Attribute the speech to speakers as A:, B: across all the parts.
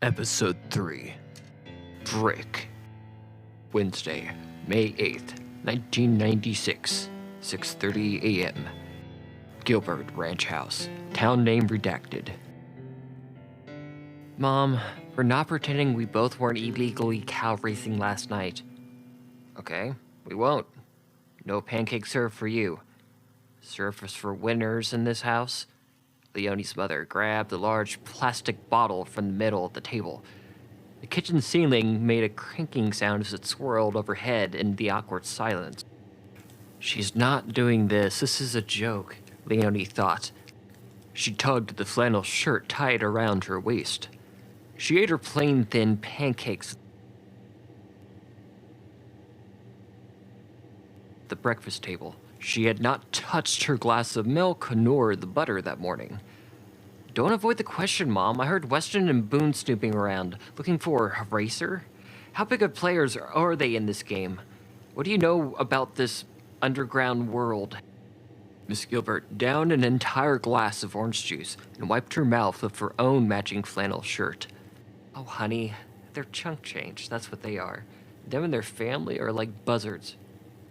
A: Episode 3 Brick. Wednesday, May 8th, 1996, 6:30 a.m. Gilbert Ranch House, town name redacted. Mom, we're not pretending we both weren't illegally cow racing last night. Okay, we won't. No pancake served for you. Service for winners in this house? Leonie's mother grabbed a large plastic bottle from the middle of the table. The kitchen ceiling made a cranking sound as it swirled overhead in the awkward silence. She's not doing this. This is a joke, Leonie thought. She tugged at the flannel shirt tied around her waist. She ate her plain, thin pancakes at the breakfast table. She had not touched her glass of milk nor the butter that morning. Don't avoid the question, Mom. I heard Weston and Boone snooping around, looking for a racer. How big of players are they in this game? What do you know about this underground world? Miss Gilbert downed an entire glass of orange juice and wiped her mouth with her own matching flannel shirt. Oh, honey, they're chunk change. That's what they are. Them and their family are like buzzards.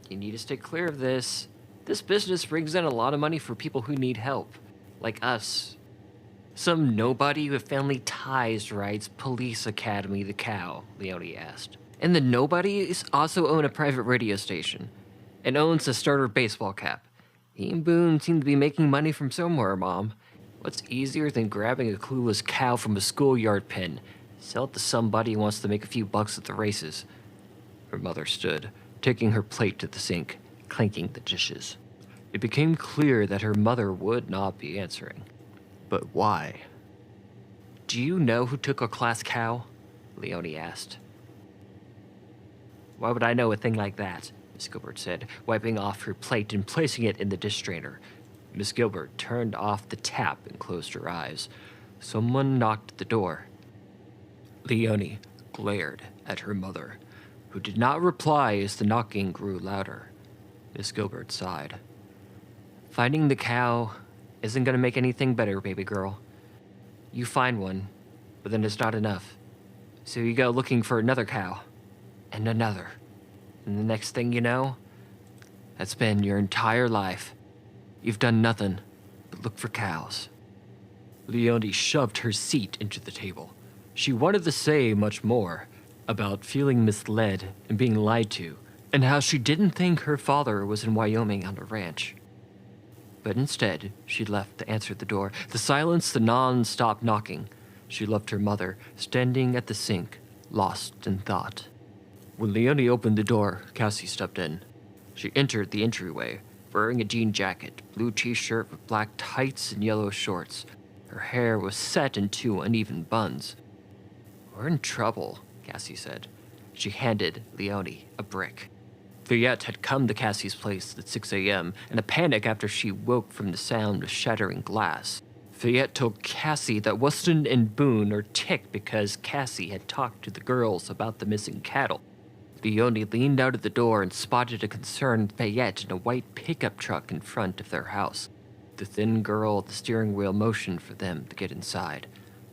A: You need to stay clear of this. This business brings in a lot of money for people who need help, like us. Some nobody with family ties writes Police Academy the Cow, Leonie asked. And the nobodies also own a private radio station and owns a starter baseball cap. He and Boone seem to be making money from somewhere, Mom. What's easier than grabbing a clueless cow from a schoolyard pen, sell it to somebody who wants to make a few bucks at the races? Her mother stood, taking her plate to the sink, clanking the dishes. It became clear that her mother would not be answering. But why? Do you know who took a class cow? Leonie asked. Why would I know a thing like that? Miss Gilbert said, wiping off her plate and placing it in the dish strainer. Miss Gilbert turned off the tap and closed her eyes. Someone knocked at the door. Leonie glared at her mother, who did not reply as the knocking grew louder. Miss Gilbert sighed. Finding the cow isn't going to make anything better, baby girl. You find one, but then it's not enough. So you go looking for another cow, and another. And the next thing you know, that's been your entire life. You've done nothing but look for cows. Leonie shoved her seat into the table. She wanted to say much more about feeling misled and being lied to, and how she didn't think her father was in Wyoming on a ranch. But instead, she left to answer the door. The silence, the non-stop knocking. She left her mother, standing at the sink, lost in thought. When Leonie opened the door, Cassie stepped in. She entered the entryway, wearing a jean jacket, blue t-shirt with black tights and yellow shorts. Her hair was set in two uneven buns. We're in trouble, Cassie said. She handed Leonie a brick. Fayette had come to Cassie's place at 6 a.m. in a panic after she woke from the sound of shattering glass. Fayette told Cassie that Weston and Boone are ticked because Cassie had talked to the girls about the missing cattle. Leonie leaned out of the door and spotted a concerned Fayette in a white pickup truck in front of their house. The thin girl at the steering wheel motioned for them to get inside,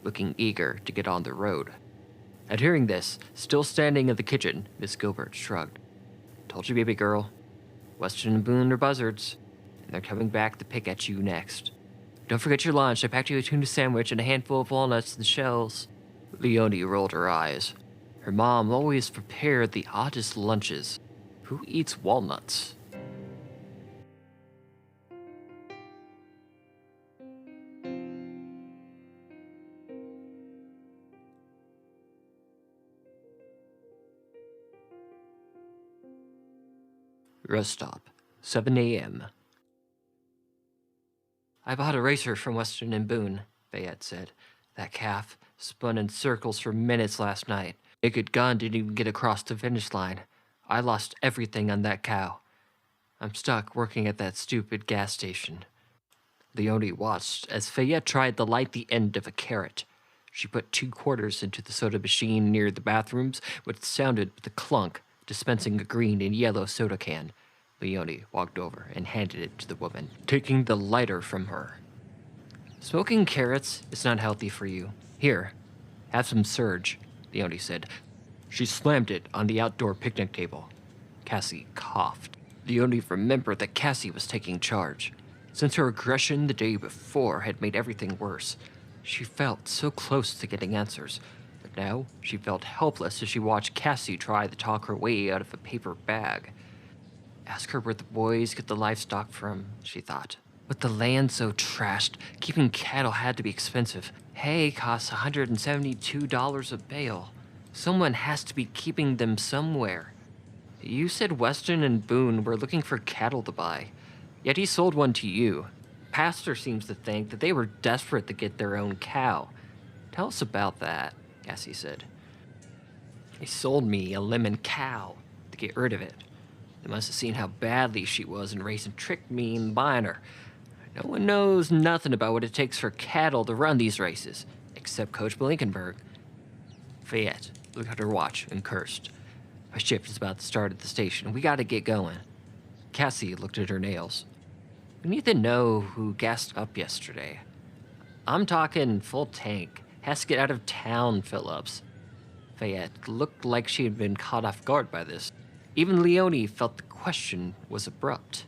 A: looking eager to get on the road. At hearing this, still standing in the kitchen, Miss Gilbert shrugged. Told you, baby girl. Weston and Boone are buzzards, and they're coming back to pick at you next. Don't forget your lunch. I packed you a tuna sandwich and a handful of walnuts and shells. Leonie rolled her eyes. Her mom always prepared the oddest lunches. Who eats walnuts? Rest stop, 7 a.m. I bought a racer from Weston and Boone, Fayette said. That calf spun in circles for minutes last night. Naked Gun didn't even get across the finish line. I lost everything on that cow. I'm stuck working at that stupid gas station. Leonie watched as Fayette tried to light the end of a carrot. She put 2 quarters into the soda machine near the bathrooms, which sounded with a clunk, dispensing a green and yellow soda can. Leonie walked over and handed it to the woman, taking the lighter from her. Smoking carrots is not healthy for you. Here, Have some Surge, Leonie said. She slammed it on the outdoor picnic table. Cassie coughed. Leonie remembered that Cassie was taking charge. Since her aggression the day before had made everything worse, she felt so close to getting answers. But now she felt helpless as she watched Cassie try to talk her way out of a paper bag. Ask her where the boys get the livestock from, she thought. With the land so trashed, keeping cattle had to be expensive. Hay costs $172 a bale. Someone has to be keeping them somewhere. You said Weston and Boone were looking for cattle to buy, yet he sold one to you. Pastor seems to think that they were desperate to get their own cow. Tell us about that, Cassie said. He sold me a lemon cow to get rid of it. They must have seen how badly she was in race and tricked me in buying her. No one knows nothing about what it takes for cattle to run these races, except Coach Blinkenberg. Fayette looked at her watch and cursed. My shift is about to start at the station. We gotta get going. Cassie looked at her nails. We need to know who gassed up yesterday. I'm talking full tank. Has to get out of town, Phillips. Fayette looked like she had been caught off guard by this. Even Leonie felt the question was abrupt.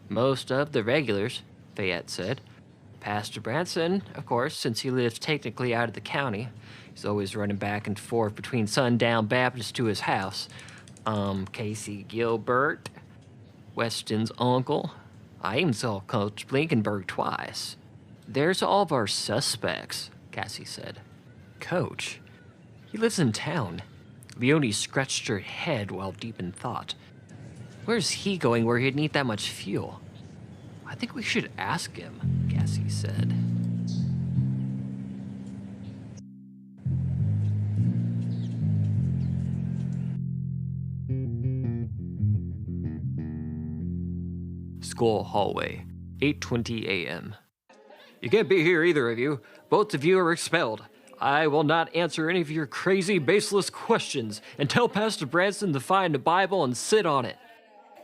A: Most of the regulars, Fayette said. Pastor Branson, of course, since he lives technically out of the county. He's always running back and forth between Sundown Baptist to his house. Casey Gilbert, Weston's uncle. I even saw Coach Blinkenberg twice. There's all of our suspects, Cassie said. Coach? He lives in town. Leonie scratched her head while deep in thought. Where's he going where he'd need that much fuel? I think we should ask him, Cassie said. School hallway, 8:20 a.m. You can't be here, either of you. Both of you are expelled. I will not answer any of your crazy, baseless questions, and tell Pastor Branson to find a Bible and sit on it.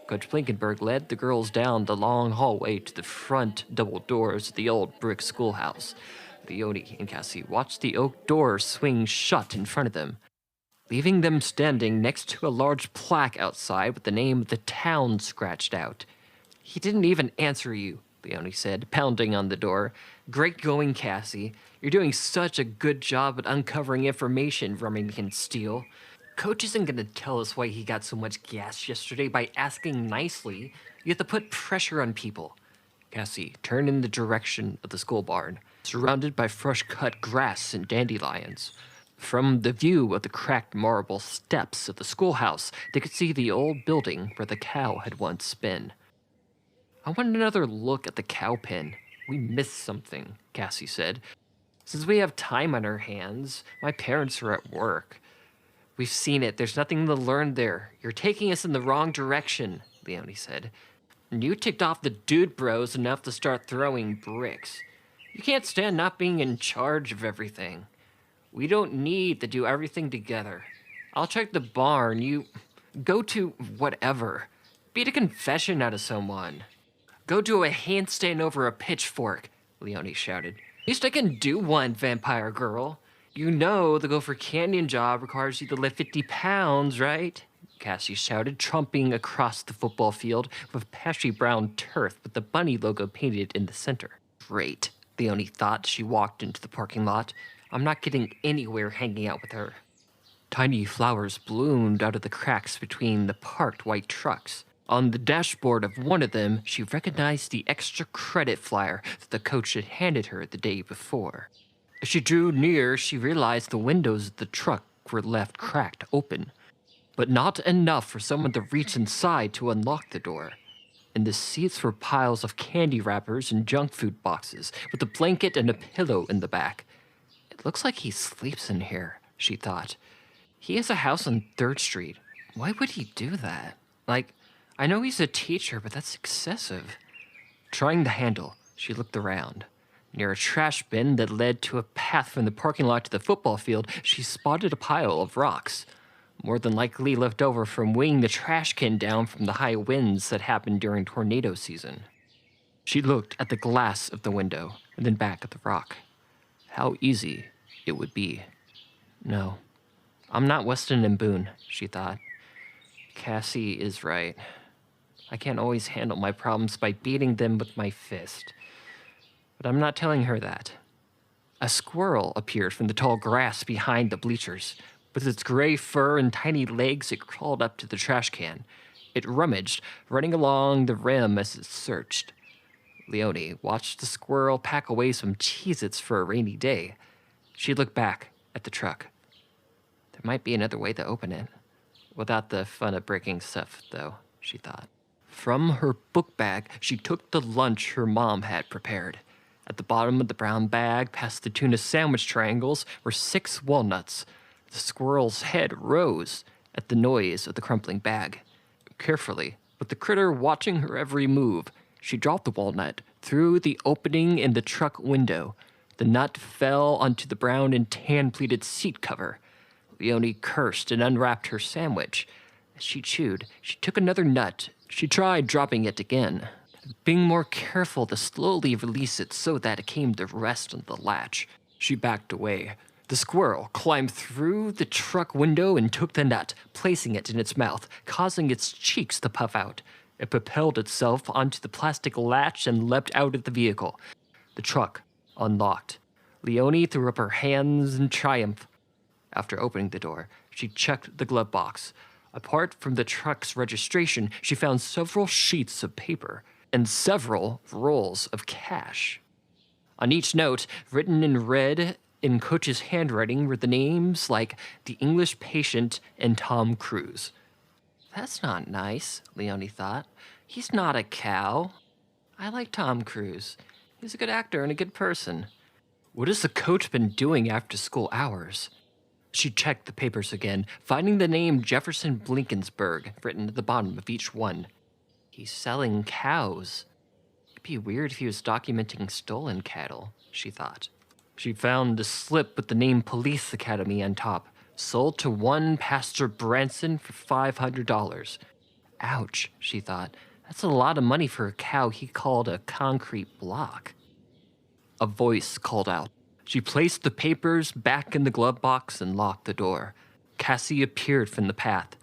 A: Coach Blinkenberg led the girls down the long hallway to the front double doors of the old brick schoolhouse. Leonie and Cassie watched the oak doors swing shut in front of them, leaving them standing next to a large plaque outside with the name of the town scratched out. He didn't even answer you, Leonie said, pounding on the door. Great going, Cassie. You're doing such a good job at uncovering information Remington can steal. Coach isn't going to tell us why he got so much gas yesterday by asking nicely. You have to put pressure on people. Cassie turned in the direction of the school barn, surrounded by fresh-cut grass and dandelions. From the view of the cracked marble steps of the schoolhouse, they could see the old building where the cow had once been. I want another look at the cow pen. We missed something, Cassie said. Since we have time on our hands, my parents are at work. We've seen it. There's nothing to learn there. You're taking us in the wrong direction, Leonie said. And you ticked off the dude bros enough to start throwing bricks. You can't stand not being in charge of everything. We don't need to do everything together. I'll check the barn. You go to whatever. Beat a confession out of someone. Go do a handstand over a pitchfork, Leonie shouted. At least I can do one, vampire girl. You know the Gopher Canyon job requires you to lift 50 pounds, right? Cassie shouted, tromping across the football field with patchy brown turf with the bunny logo painted in the center. Great, Leonie thought as she walked into the parking lot. I'm not getting anywhere hanging out with her. Tiny flowers bloomed out of the cracks between the parked white trucks. On the dashboard of one of them, she recognized the extra credit flyer that the coach had handed her the day before. As she drew near, she realized the windows of the truck were left cracked open, but not enough for someone to reach inside to unlock the door. In the seats were piles of candy wrappers and junk food boxes, with a blanket and a pillow in the back. It looks like he sleeps in here, she thought. He has a house on 3rd Street. Why would he do that? I know he's a teacher, but that's excessive. Trying the handle, she looked around. Near a trash bin that led to a path from the parking lot to the football field, she spotted a pile of rocks, more than likely left over from weighing the trash can down from the high winds that happened during tornado season. She looked at the glass of the window and then back at the rock. How easy it would be No, I'm not Weston and Boone, she thought. Cassie is right. I can't always handle my problems by beating them with my fist. But I'm not telling her that. A squirrel appeared from the tall grass behind the bleachers. With its gray fur and tiny legs, it crawled up to the trash can. It rummaged, running along the rim as it searched. Leonie watched the squirrel pack away some Cheez-Its for a rainy day. She looked back at the truck. There might be another way to open it. Without the fun of breaking stuff, though, she thought. From her book bag, she took the lunch her mom had prepared. At the bottom of the brown bag, past the tuna sandwich triangles, were 6 walnuts. The squirrel's head rose at the noise of the crumpling bag. Carefully, with the critter watching her every move, she dropped the walnut through the opening in the truck window. The nut fell onto the brown and tan-pleated seat cover. Leonie cursed and unwrapped her sandwich. As she chewed, she took another nut. She tried dropping it again, being more careful to slowly release it so that it came to rest on the latch. She backed away. The squirrel climbed through the truck window and took the nut, placing it in its mouth, causing its cheeks to puff out. It propelled itself onto the plastic latch and leapt out of the vehicle. The truck unlocked. Leonie threw up her hands in triumph. After opening the door, she checked the glove box. Apart from the truck's registration, she found several sheets of paper and several rolls of cash. On each note, written in red in Coach's handwriting, were the names like The English Patient and Tom Cruise. That's not nice, Leonie thought. He's not a cow. I like Tom Cruise. He's a good actor and a good person. What has the coach been doing after school hours? She checked the papers again, finding the name Jefferson Blinkensburg written at the bottom of each one. He's selling cows. It'd be weird if he was documenting stolen cattle, she thought. She found a slip with the name Police Academy on top, sold to one Pastor Branson for $500. Ouch, she thought. That's a lot of money for a cow he called a concrete block. A voice called out. She placed the papers back in the glove box and locked the door. Cassie appeared from the path.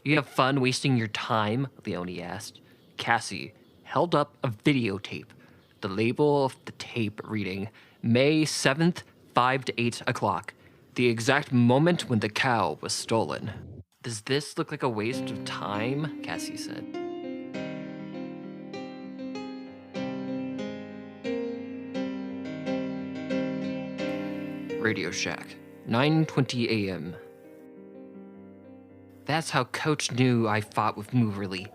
A: You have fun wasting your time? Leonie asked. Cassie held up a videotape, the label of the tape reading May 7th, 5 to 8 o'clock, the exact moment when the cow was stolen. Does this look like a waste of time? Cassie said. Radio Shack, 9:20 a.m. That's how Coach knew I fought with Mooberly.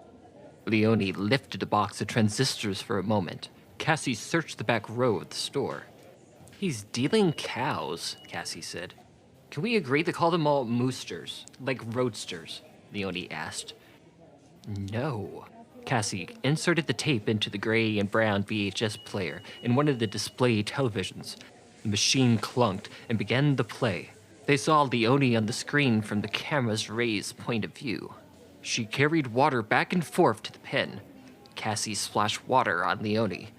A: Leonie lifted a box of transistors for a moment. Cassie searched the back row of the store. He's dealing cows, Cassie said. Can we agree to call them all moosters, like roadsters? Leonie asked. No. Cassie inserted the tape into the gray and brown VHS player in one of the display televisions. The machine clunked and began to play. They saw Leonie on the screen from the camera's raised point of view. She carried water back and forth to the pen. Cassie splashed water on Leonie.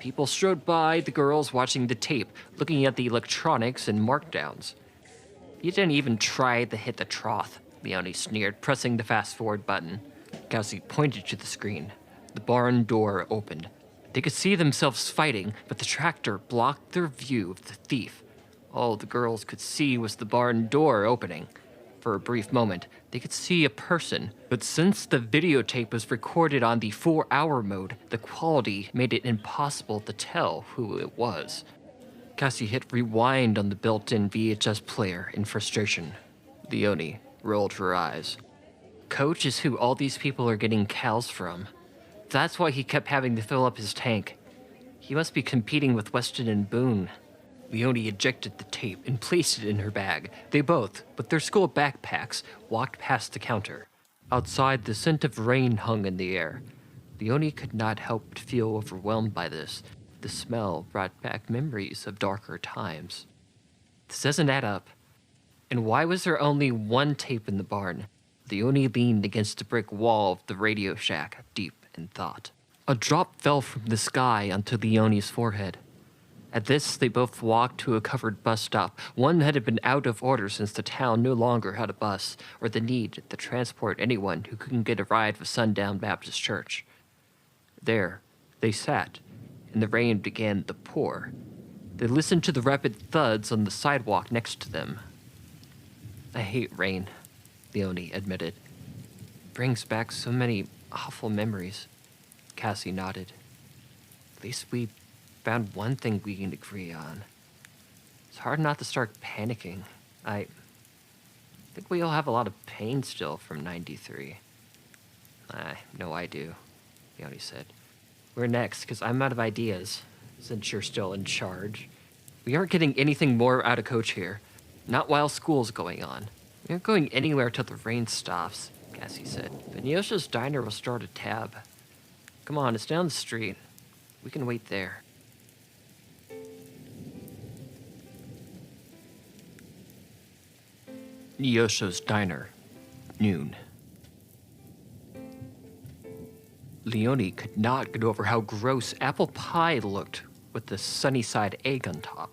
A: People strode by the girls watching the tape, looking at the electronics and markdowns. You didn't even try to hit the trough, Leonie sneered, pressing the fast-forward button. Cassie pointed to the screen. The barn door opened. They could see themselves fighting, but the tractor blocked their view of the thief. All the girls could see was the barn door opening. For a brief moment, they could see a person, but since the videotape was recorded on the 4-hour mode, the quality made it impossible to tell who it was. Cassie hit rewind on the built-in VHS player in frustration. Leonie rolled her eyes. Coach is who all these people are getting cows from. That's why he kept having to fill up his tank. He must be competing with Weston and Boone. Leonie ejected the tape and placed it in her bag. They both, with their school backpacks, walked past the counter. Outside, the scent of rain hung in the air. Leonie could not help but feel overwhelmed by this. The smell brought back memories of darker times. This doesn't add up. And why was there only one tape in the barn? Leonie leaned against the brick wall of the Radio Shack, deep in thought. A drop fell from the sky onto Leonie's forehead. At this, they both walked to a covered bus stop. One had been out of order since the town no longer had a bus, or the need to transport anyone who couldn't get a ride with Sundown Baptist Church. There, they sat, and the rain began to pour. They listened to the rapid thuds on the sidewalk next to them. I hate rain, Leonie admitted. It brings back so many awful memories. Cassie nodded. At least we found one thing we can agree on. It's hard not to start panicking. I think we all have a lot of pain still from 93. I know I do, Leonie said. We're next, because I'm out of ideas, since you're still in charge. We aren't getting anything more out of Coach here. Not while school's going on. We aren't going anywhere till the rain stops, Cassie said. Benyosha's Diner will start a tab. Come on, it's down the street. We can wait there. Nyosho's Diner, noon. Leonie could not get over how gross apple pie looked with the sunny side egg on top,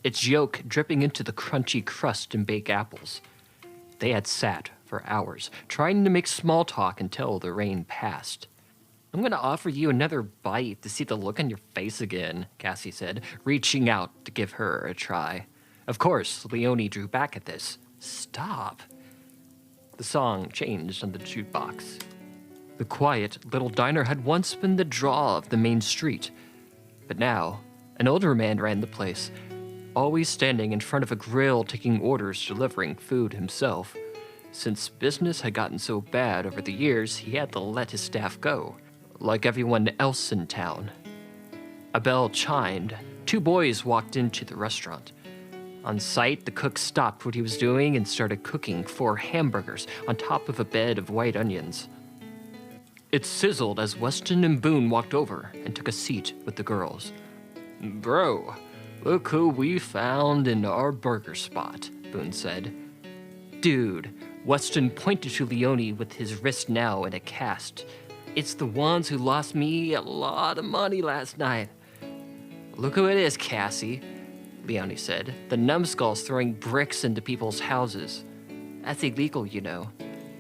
A: its yolk dripping into the crunchy crust and baked apples. They had sat for hours, trying to make small talk until the rain passed. I'm going to offer you another bite to see the look on your face again, Cassie said, reaching out to give her a try. Of course, Leonie drew back at this. Stop. The song changed on the jukebox. The quiet little diner had once been the draw of the main street, but now an older man ran the place, always standing in front of a grill taking orders, delivering food himself. Since business had gotten so bad over the years, he had to let his staff go, like everyone else in town. A bell chimed. 2 boys walked into the restaurant. On sight, the cook stopped what he was doing and started cooking 4 hamburgers on top of a bed of white onions. It sizzled as Weston and Boone walked over and took a seat with the girls. Bro, look who we found in our burger spot, Boone said. Dude, Weston pointed to Leonie with his wrist now in a cast. It's the ones who lost me a lot of money last night. Look who it is, Cassie, Leonie said, the numbskulls throwing bricks into people's houses. That's illegal, you know.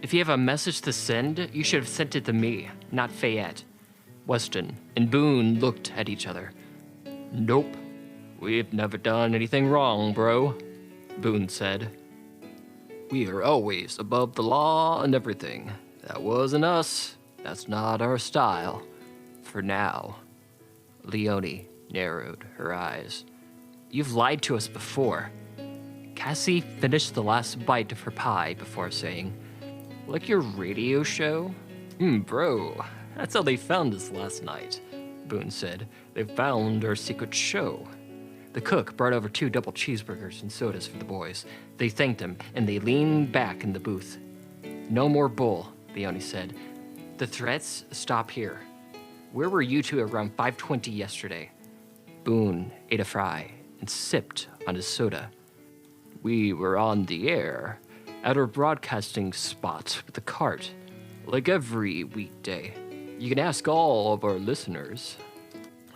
A: If you have a message to send, you should have sent it to me, not Fayette. Weston and Boone looked at each other. Nope. We've never done anything wrong, bro, Boone said. We are always above the law and everything. That wasn't us. That's not our style. For now. Leonie narrowed her eyes. You've lied to us before. Cassie finished the last bite of her pie before saying, like your radio show? Bro, that's how they found us last night, Boone said. They found our secret show. The cook brought over 2 double cheeseburgers and sodas for the boys. They thanked him, and they leaned back in the booth. No more bull, Leonie said. The threats stop here. Where were you 2 around 5:20 yesterday? Boone ate a fry and sipped on his soda. We were on the air, at our broadcasting spot with the cart, like every weekday. You can ask all of our listeners.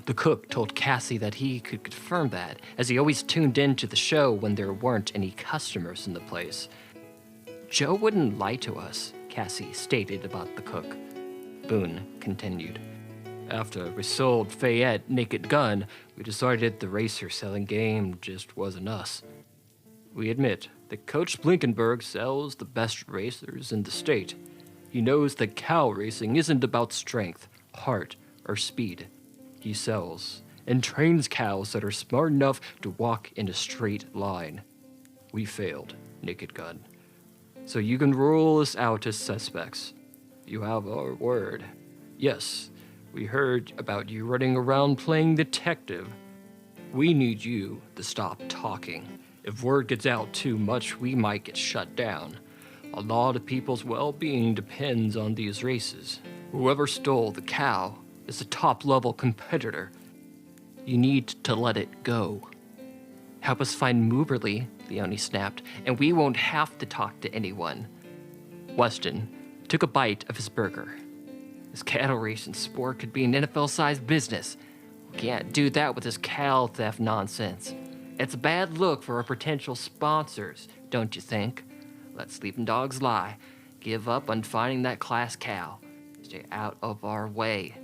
A: The cook told Cassie that he could confirm that, as he always tuned in to the show when there weren't any customers in the place. Joe wouldn't lie to us, Cassie stated about the cook. Boone continued. After we sold Fayette Naked Gun, we decided the racer selling game just wasn't us. We admit that Coach Blinkenberg sells the best racers in the state. He knows that cow racing isn't about strength, heart, or speed. He sells and trains cows that are smart enough to walk in a straight line. We failed, Naked Gun. So you can rule us out as suspects. You have our word. Yes, we heard about you running around playing detective. We need you to stop talking. If word gets out too much, we might get shut down. A lot of people's well-being depends on these races. Whoever stole the cow is a top-level competitor. You need to let it go. Help us find Mooberly, Leonie snapped, and we won't have to talk to anyone. Weston took a bite of his burger. This cattle racing sport could be an NFL-sized business. Can't do that with this cow theft nonsense. It's a bad look for our potential sponsors, don't you think? Let sleeping dogs lie. Give up on finding that class cow. Stay out of our way.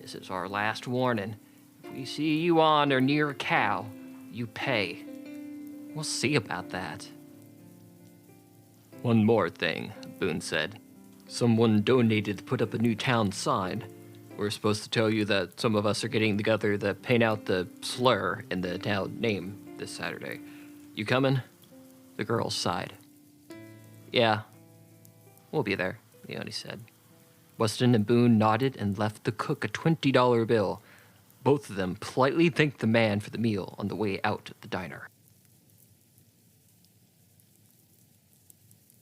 A: This is our last warning. If we see you on or near a cow, you pay. We'll see about that. One more thing, Boone said. Someone donated to put up a new town sign. We're supposed to tell you that some of us are getting together to paint out the slur in the town name this Saturday. You coming? The girl sighed. Yeah, we'll be there, Leone said. Weston and Boone nodded and left the cook a $20 bill. Both of them politely thanked the man for the meal on the way out of the diner.